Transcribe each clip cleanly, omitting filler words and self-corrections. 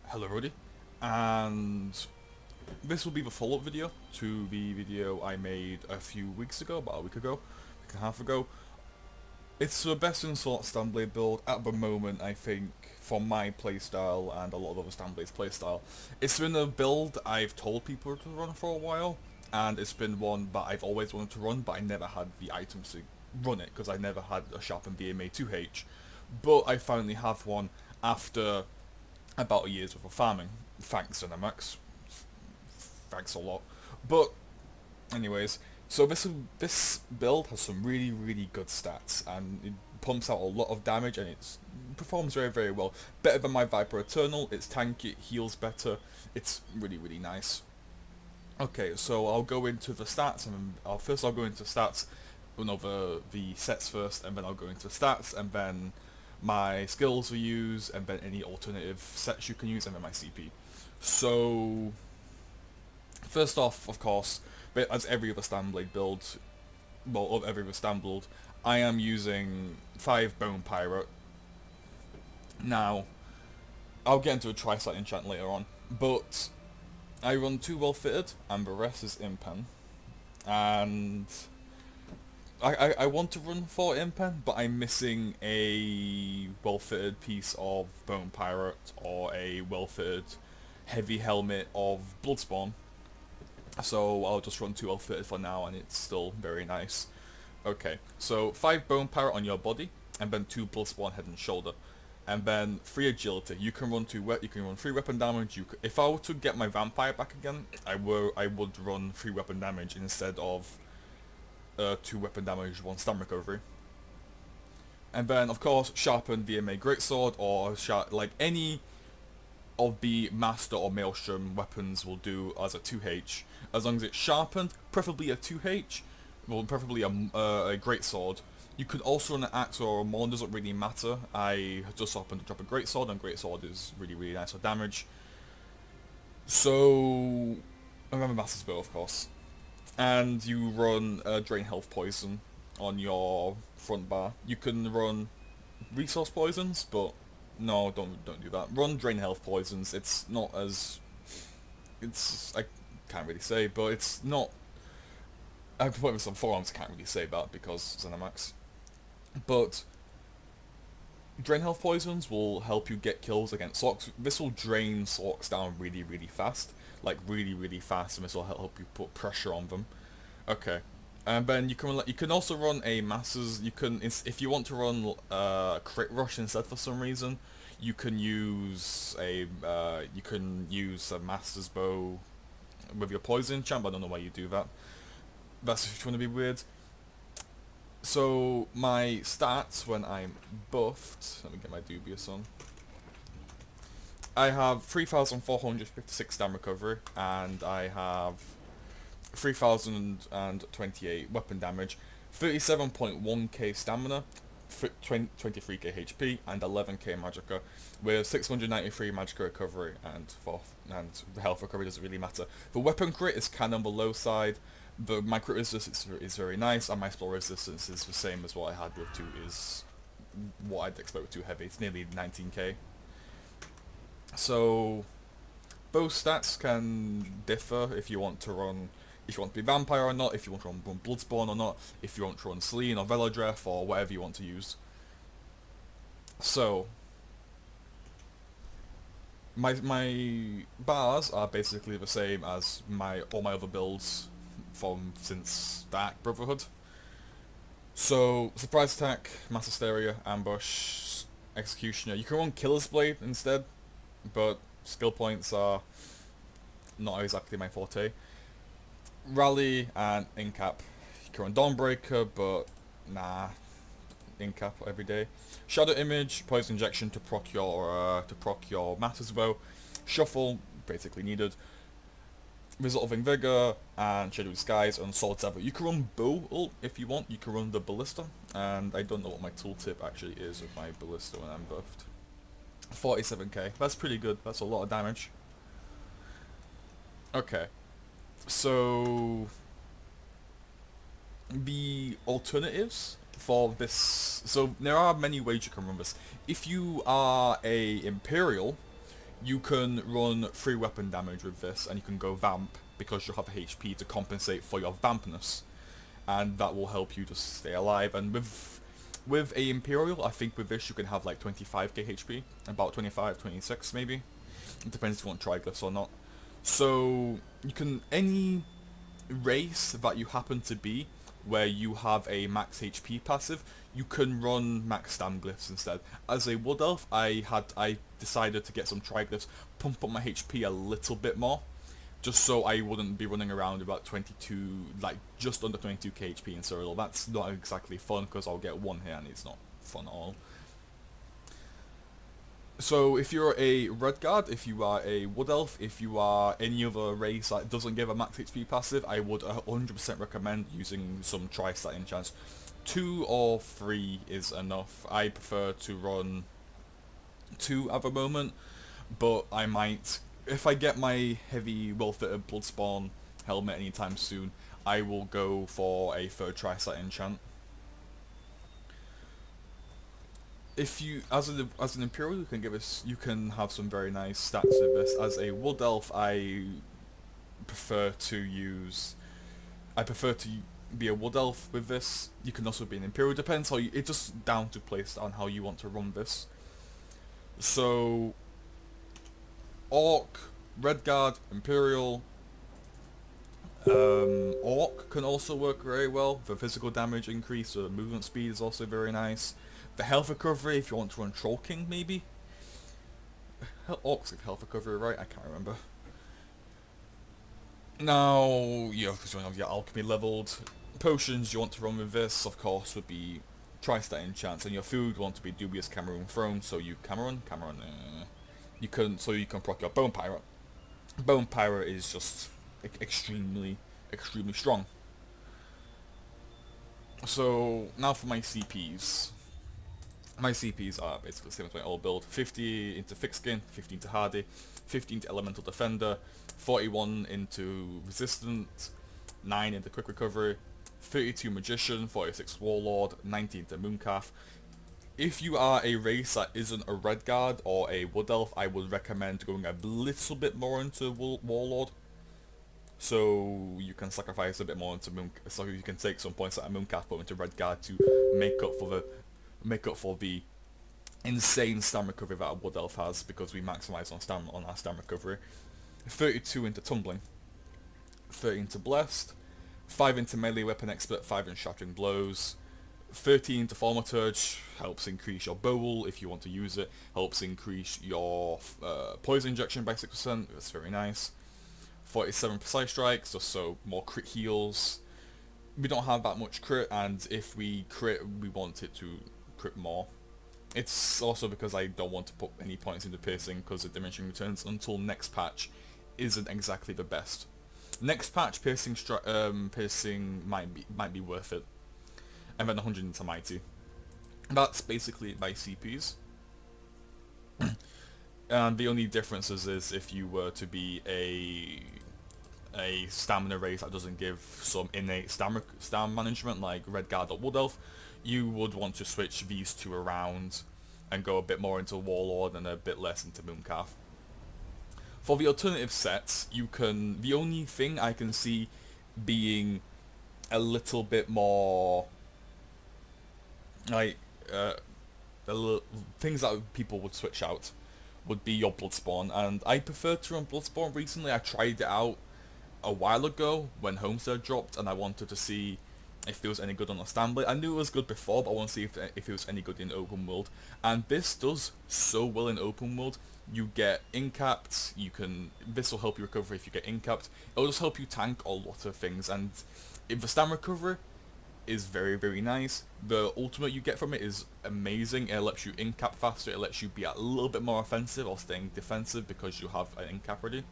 Hello everybody, and this will be the follow-up video to the video I made a few weeks ago, about a week ago, week and a half ago. It's the best in sort Stamblade build at the moment, I think, for my playstyle and a lot of other Stamblade's playstyle. It's been a build I've told people to run for a while, and it's been one that I've always wanted to run, but I never had the items to run it, because I never had a sharpened VMA 2H. But I finally have one after about a year's worth of farming. Thanks, Cinemax. Thanks a lot. But, anyways, so this build has some really good stats, and it pumps out a lot of damage, and it performs very well. Better than my Viper Eternal. It's tanky, it heals better. It's really nice. Okay, so I'll go into the stats, and I'll go into stats. Well, no, the sets first, and then I'll go into stats, and then my skills we use, and then any alternative sets you can use, and then my CP. So, first off, of course, but as every other Stamblade build, well, of every other Stamblade, I am using 5 Bone Pirate. Now, I'll get into a tri-site enchant later on, but I run 2 well fitted, and the rest is impen. And I want to run 4 impen, but I'm missing a well-fitted piece of Bone Pirate or a well-fitted heavy helmet of Bloodspawn. So I'll just run 2 well-fitted for now, and it's still very nice. Okay, so 5 Bone Pirate on your body, and then 2 Bloodspawn head and shoulder. And then 3 agility. You can run 3 weapon damage. If I were to get my vampire back again, I would run 3 weapon damage instead of 2 weapon damage, 1 stun recovery. And then, of course, sharpened VMA Greatsword, or like any of the Master or Maelstrom weapons will do as a 2H. As long as it's sharpened, preferably a 2H, well, preferably a Greatsword. You could also run an Axe or a Maul, doesn't really matter. I just happened to drop a Greatsword, and Greatsword is really nice for damage. So, I remember Master's Bow, of course. And you run Drain Health Poison on your front bar. You can run Resource Poisons, but no, don't do that. Run Drain Health Poisons. It's not as... I can't really say, but it's not... I can put with some forearms, I can't really say that because Zenimax. But Drain Health Poisons will help you get kills against Sorks. This will drain Sorks down really fast. Like really fast, and this will help you put pressure on them. Okay. And then you can also run a Masters. You can, if you want to run Crit Rush instead for some reason, you can use a Master's Bow with your Poison champ. I don't know why you do that. That's if you want to be weird. So my stats when I'm buffed. Let me get my Dubious on. I have 3,456 stam recovery, and I have 3,028 weapon damage, 37.1k stamina, 23k HP, and 11k magicka, with 693 magicka recovery, and the health recovery doesn't really matter. The weapon crit is kind of on the low side. My crit resistance is very nice, and my spell resistance is the same as what I had with 2, is what I'd expect with 2 heavy. It's nearly 19k. So both stats can differ if you want to be Vampire or not, if you want to run Bloodspawn or not, if you want to run Slean or Velodreth or whatever you want to use. So my bars are basically the same as all my other builds since Dark Brotherhood. So Surprise Attack, Mass Hysteria, Ambush, Executioner. You can run Killer's Blade instead, but skill points are not exactly my forte. Rally and Incap. You can run Dawnbreaker, but nah, Incap every day. Shadow Image, Poison Injection to proc your Master's Bow. Shuffle, basically needed. Resolving Vigor and Shadow Skies and Sword Saber. You can run Bow ult if you want. You can run the Ballista, and I don't know what my tooltip actually is with my Ballista when I'm buffed. 47k. That's pretty good. That's a lot of damage. Okay. So the alternatives for this. So there are many ways you can run this. If you are a Imperial, You can run 3 weapon damage with this, and you can go vamp because you'll have HP to compensate for your vampness, and that will help you just stay alive. And with a Imperial, I think with this you can have like 25k HP, about 25, 26 maybe. It depends if you want triglyphs or not. So you can, any race that you happen to be where you have a max HP passive, you can run max Stamglyphs instead. As a Wood Elf, I decided to get some triglyphs, pump up my HP a little bit more, just so I wouldn't be running around about 22, like just under 22k HP in Cyril. That's not exactly fun because I'll get one hit and it's not fun at all. So if you're a Red Guard, if you are a Wood Elf, if you are any other race that doesn't give a max HP passive, I would 100% recommend using some Tri-Stat enchants. 2 or 3 is enough. I prefer to run 2 at the moment, but I might, if I get my heavy well-fitted Bloodspawn helmet anytime soon, I will go for a 3rd Tri-Stat enchant. If you, as an Imperial, you can have some very nice stats with this. As a Wood Elf, I prefer to be a Wood Elf with this. You can also be an Imperial, depends how you, it's just down to playstyle on how you want to run this. So, Orc, Red Guard, Imperial, Orc can also work very well. The physical damage increase, the movement speed is also very nice. The health recovery, if you want to run Troll King, maybe? Orcs with health recovery, right? I can't remember. Now, yeah, because you have your alchemy leveled. Potions you want to run with this, of course, would be Tri-Stat enchants, and your food want to be Dubious Cameroon Throne, so you you can proc your Bone Pirate. Bone Pirate is just extremely strong. So now for my CPs. My CPs are basically the same as my old build. 50 into Thick Skin, 50 into Hardy, 50 into Elemental Defender, 41 into Resistant, 9 into Quick Recovery, 32 Magician, 46 Warlord, 19 into Mooncalf. If you are a race that isn't a Red Guard or a Wood Elf, I would recommend going a little bit more into Warlord. So you can sacrifice a bit more into so you can take some points at a Mooncalf put into Red Guard to make up for the insane stam recovery that a Wood Elf has, because we maximise on our stam recovery. 32 into Tumbling, 30 into Blessed, 5 into Melee Weapon Expert, 5 in Shattering Blows, 13 into Thaumaturge, helps increase your bowl if you want to use it, helps increase your poison injection by 6%, that's very nice. 47 Precise Strikes, just so more crit heals. We don't have that much crit, and if we crit, we want it to crit more. It's also because I don't want to put any points into piercing, because the diminishing returns until next patch isn't exactly the best. Next patch, piercing might be worth it, and then 100 into mighty. That's basically my CPs. And the only differences is if you were to be a stamina race that doesn't give some innate stam management like Red Guard or Wood Elf, you would want to switch these two around and go a bit more into Warlord and a bit less into Mooncalf. For the alternative sets, the only thing I can see being a little bit more like things that people would switch out would be your Bloodspawn, and I prefer to run Bloodspawn recently. I tried it out a while ago when Homestead dropped, and I wanted to see if it was any good on the Stamblade. I knew it was good before, but I want to see if it was any good in open world, and this does so well in open world. You get incapped, this will help you recover if you get incapped. It'll just help you tank a lot of things, and if the stam recovery is very, very nice. The ultimate you get from it is amazing. It lets you incap faster, it lets you be a little bit more offensive or staying defensive because you have an incap ready.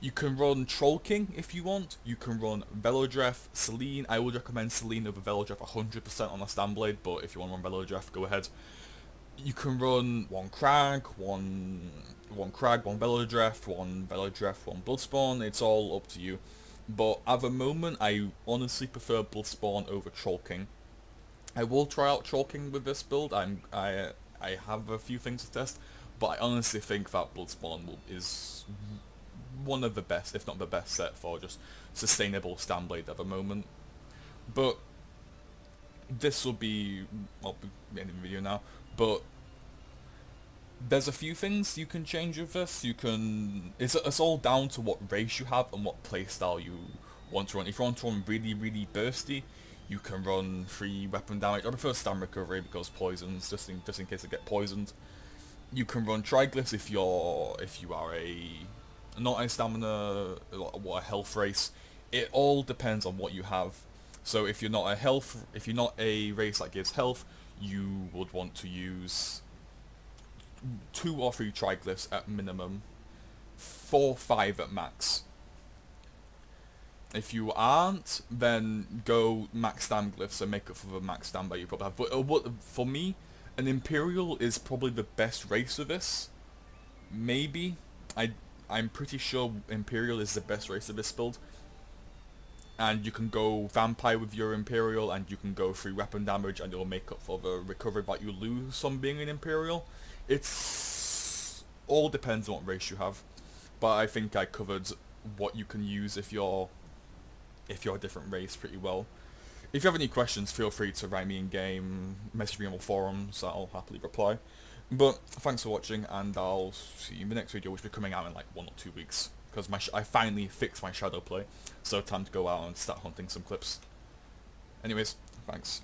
You can run Troll King if you want. You can run Velodreth, Selene. I would recommend Selene over Velodreth 100% on a Stamblade, but if you want to run Velodreth, go ahead. You can run one Crag, one Velodreth, one Bloodspawn. It's all up to you. But at the moment, I honestly prefer Bloodspawn over Troll King. I will try out Troll King with this build. I have a few things to test, but I honestly think that Bloodspawn is one of the best, if not the best set for just sustainable Stamblade at the moment. But this will be, I'll be ending the video now, but there's a few things you can change with this. It's all down to what race you have and what playstyle you want to run. If you want to run really, really bursty, you can run 3 weapon damage. I prefer stam recovery because poisons, just in case I get poisoned. You can run triglyphs if you are not a stamina or a health race. It all depends on what you have. So if you're not a race that gives health, you would want to use 2 or 3 triglyphs at minimum, 4 or 5 at max. If you aren't, then go max stam glyphs and make up for the max stam that you probably have. But for me, an Imperial is probably the best race of this. Maybe. I'm pretty sure Imperial is the best race of this build. And you can go Vampire with your Imperial, and you can go 3 weapon damage, and it'll make up for the recovery that you lose from being an Imperial. It's all depends on what race you have. But I think I covered what you can use if you're a different race pretty well. If you have any questions, feel free to write me in game, message me on the forums, I'll happily reply. But thanks for watching, and I'll see you in the next video, which will be coming out in like 1 or 2 weeks. Because I finally fixed my shadow play, so time to go out and start hunting some clips. Anyways, thanks.